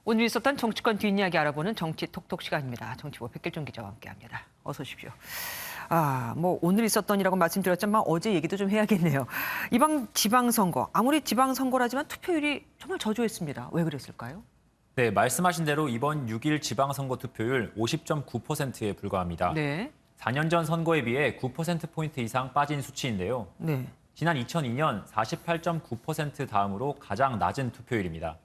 오늘 있었던 정치권 뒷이야기 알아보는 정치 톡톡 시간입니다. 정치부 백길종 기자와 함께합니다. 어서 오십시오. 오늘 있었던이라고 말씀드렸지만 어제 얘기도 좀 해야겠네요. 이번 지방선거, 아무리 지방선거라지만 투표율이 정말 저조했습니다. 왜 그랬을까요? 네, 말씀하신 대로 이번 6일 지방선거 투표율 50.9%에 불과합니다. 네. 4년 전 선거에 비해 9%포인트 이상 빠진 수치인데요. 네. 지난 2002년 48.9% 다음으로 가장 낮은 투표율입니다.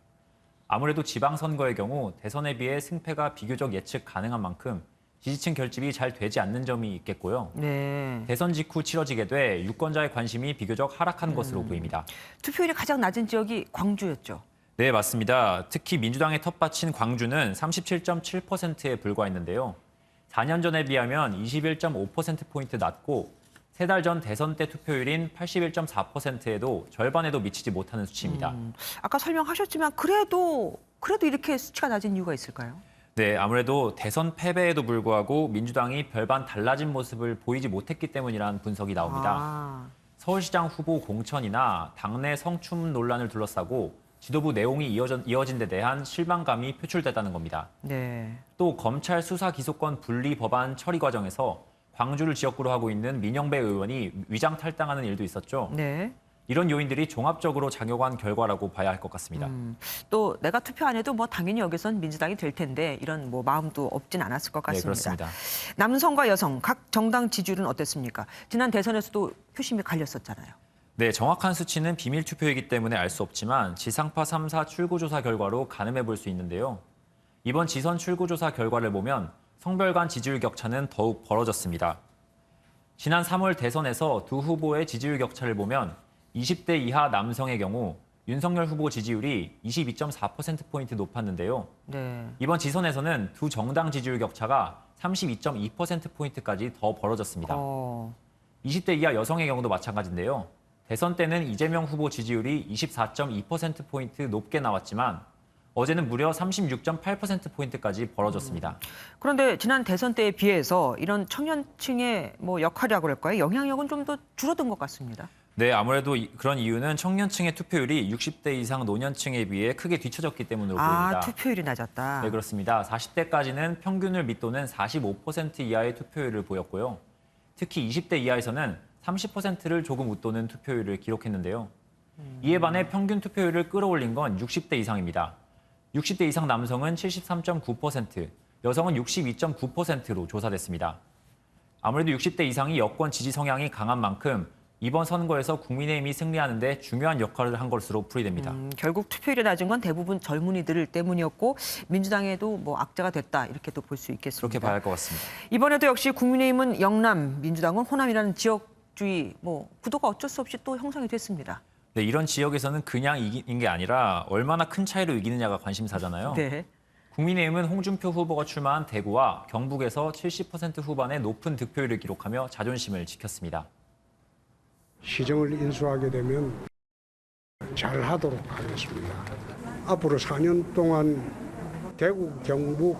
아무래도 지방선거의 경우 대선에 비해 승패가 비교적 예측 가능한 만큼 지지층 결집이 잘 되지 않는 점이 있겠고요. 네. 대선 직후 치러지게 돼 유권자의 관심이 비교적 하락한 것으로 보입니다. 투표율이 가장 낮은 지역이 광주였죠. 네, 맞습니다. 특히 민주당의 텃밭인 광주는 37.7%에 불과했는데요. 4년 전에 비하면 21.5%포인트 낮고 3달 전 대선 때 투표율인 81.4%에도 절반에도 미치지 못하는 수치입니다. 아까 설명하셨지만 그래도 이렇게 수치가 낮은 이유가 있을까요? 네, 아무래도 대선 패배에도 불구하고 민주당이 별반 달라진 모습을 보이지 못했기 때문이라는 분석이 나옵니다. 서울시장 후보 공천이나 당내 성추문 논란을 둘러싸고 지도부 내용이 이어진 데 대한 실망감이 표출됐다는 겁니다. 네. 또 검찰 수사 기소권 분리 법안 처리 과정에서 광주를 지역구로 하고 있는 민영배 의원이 위장 탈당하는 일도 있었죠. 네. 이런 요인들이 종합적으로 작용한 결과라고 봐야 할 것 같습니다. 또 내가 투표 안 해도 당연히 여기선 민주당이 될 텐데 이런 마음도 없진 않았을 것 같습니다. 네, 그렇습니다. 남성과 여성 각 정당 지지율은 어땠습니까? 지난 대선에서도 표심이 갈렸었잖아요. 네, 정확한 수치는 비밀 투표이기 때문에 알 수 없지만 지상파 3사 출구조사 결과로 가늠해 볼 수 있는데요. 이번 지선 출구조사 결과를 보면 성별 간 지지율 격차는 더욱 벌어졌습니다. 지난 3월 대선에서 두 후보의 지지율 격차를 보면 20대 이하 남성의 경우 윤석열 후보 지지율이 22.4%포인트 높았는데요. 네. 이번 지선에서는 두 정당 지지율 격차가 32.2%포인트까지 더 벌어졌습니다. 20대 이하 여성의 경우도 마찬가지인데요. 대선 때는 이재명 후보 지지율이 24.2%포인트 높게 나왔지만 어제는 무려 36.8%포인트까지 벌어졌습니다. 그런데 지난 대선 때에 비해서 이런 청년층의 역할이라고 할까요? 영향력은 좀 더 줄어든 것 같습니다. 네, 아무래도 그런 이유는 청년층의 투표율이 60대 이상 노년층에 비해 크게 뒤처졌기 때문으로 보입니다. 투표율이 낮았다. 네, 그렇습니다. 40대까지는 평균을 밑도는 45% 이하의 투표율을 보였고요. 특히 20대 이하에서는 30%를 조금 웃도는 투표율을 기록했는데요. 이에 반해 평균 투표율을 끌어올린 건 60대 이상입니다. 60대 이상 남성은 73.9%, 여성은 62.9%로 조사됐습니다. 아무래도 60대 이상이 여권 지지 성향이 강한 만큼 이번 선거에서 국민의힘이 승리하는 데 중요한 역할을 한 것으로 풀이됩니다. 결국 투표율이 낮은 건 대부분 젊은이들 때문이었고 민주당에도 악재가 됐다 이렇게 또 볼 수 있겠습니다. 그렇게 봐야 할 것 같습니다. 이번에도 역시 국민의힘은 영남, 민주당은 호남이라는 지역주의 구도가 어쩔 수 없이 또 형성이 됐습니다. 네, 이런 지역에서는 그냥 이긴 게 아니라 얼마나 큰 차이로 이기느냐가 관심사잖아요. 네. 국민의힘은 홍준표 후보가 출마한 대구와 경북에서 70% 후반의 높은 득표율을 기록하며 자존심을 지켰습니다. 시정을 인수하게 되면 잘 하도록 하겠습니다. 앞으로 4년 동안 대구, 경북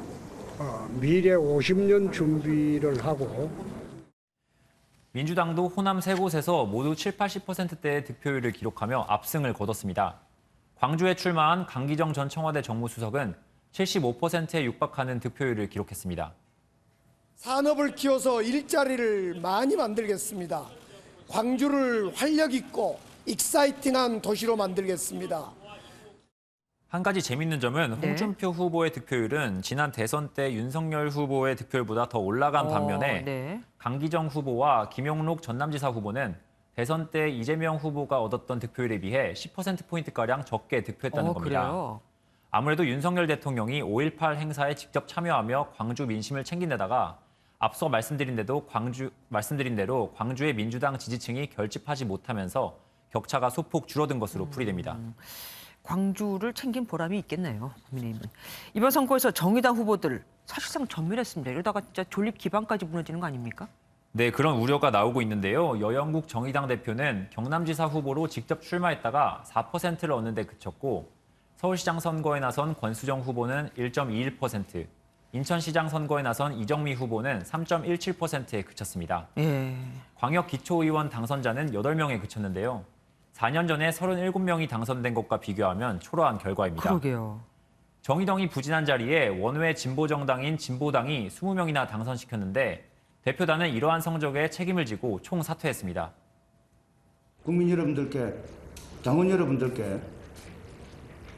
미래 50년 준비를 하고 민주당도 호남 세 곳에서 모두 80대의 득표율을 기록하며 압승을 거뒀습니다. 광주에 출마한 강기정 전 청와대 정무수석은 75%에 육박하는 득표율을 기록했습니다. 산업을 키워서 일자리를 많이 만들겠습니다. 광주를 활력 있고 익사이팅한 도시로 만들겠습니다. 한 가지 재밌는 점은 홍준표 후보의 득표율은 지난 대선 때 윤석열 후보의 득표율보다 더 올라간 반면에 강기정 후보와 김용록 전남지사 후보는 대선 때 이재명 후보가 얻었던 득표율에 비해 10%포인트가량 적게 득표했다는 겁니다. 그래요? 아무래도 윤석열 대통령이 5.18 행사에 직접 참여하며 광주 민심을 챙긴 데다가 앞서 말씀드린 대로 광주의 민주당 지지층이 결집하지 못하면서 격차가 소폭 줄어든 것으로 풀이됩니다. 광주를 챙긴 보람이 있겠네요, 국민의힘은. 이번 선거에서 정의당 후보들 사실상 전멸했습니다. 이러다가 진짜 존립 기반까지 무너지는 거 아닙니까? 네, 그런 우려가 나오고 있는데요. 여영국 정의당 대표는 경남지사 후보로 직접 출마했다가 4%를 얻는 데 그쳤고 서울시장 선거에 나선 권수정 후보는 1.21%, 인천시장 선거에 나선 이정미 후보는 3.17%에 그쳤습니다. 광역 기초의원 당선자는 8명에 그쳤는데요. 4년 전에 37명이 당선된 것과 비교하면 초라한 결과입니다. 그러게요. 정의당이 부진한 자리에 원외 진보정당인 진보당이 20명이나 당선시켰는데 대표단은 이러한 성적에 책임을 지고 총사퇴했습니다. 국민 여러분들께, 당원 여러분들께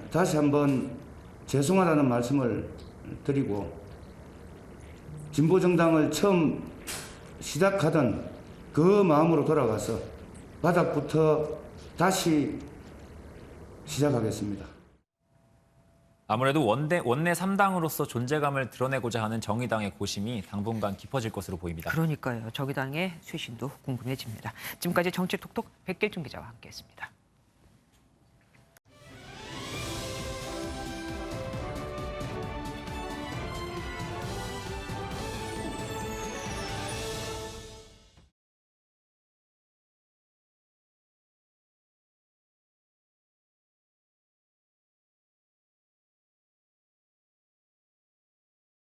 다시 한번 죄송하다는 말씀을 드리고 진보정당을 처음 시작하던 그 마음으로 돌아가서 바닥부터 다시 시작하겠습니다. 아무래도 원내 3당으로서 존재감을 드러내고자 하는 정의당의 고심이 당분간 깊어질 것으로 보입니다. 그러니까요. 정의당의 쇄신도 궁금해집니다. 지금까지 정치 톡톡 백길중 기자와 함께했습니다.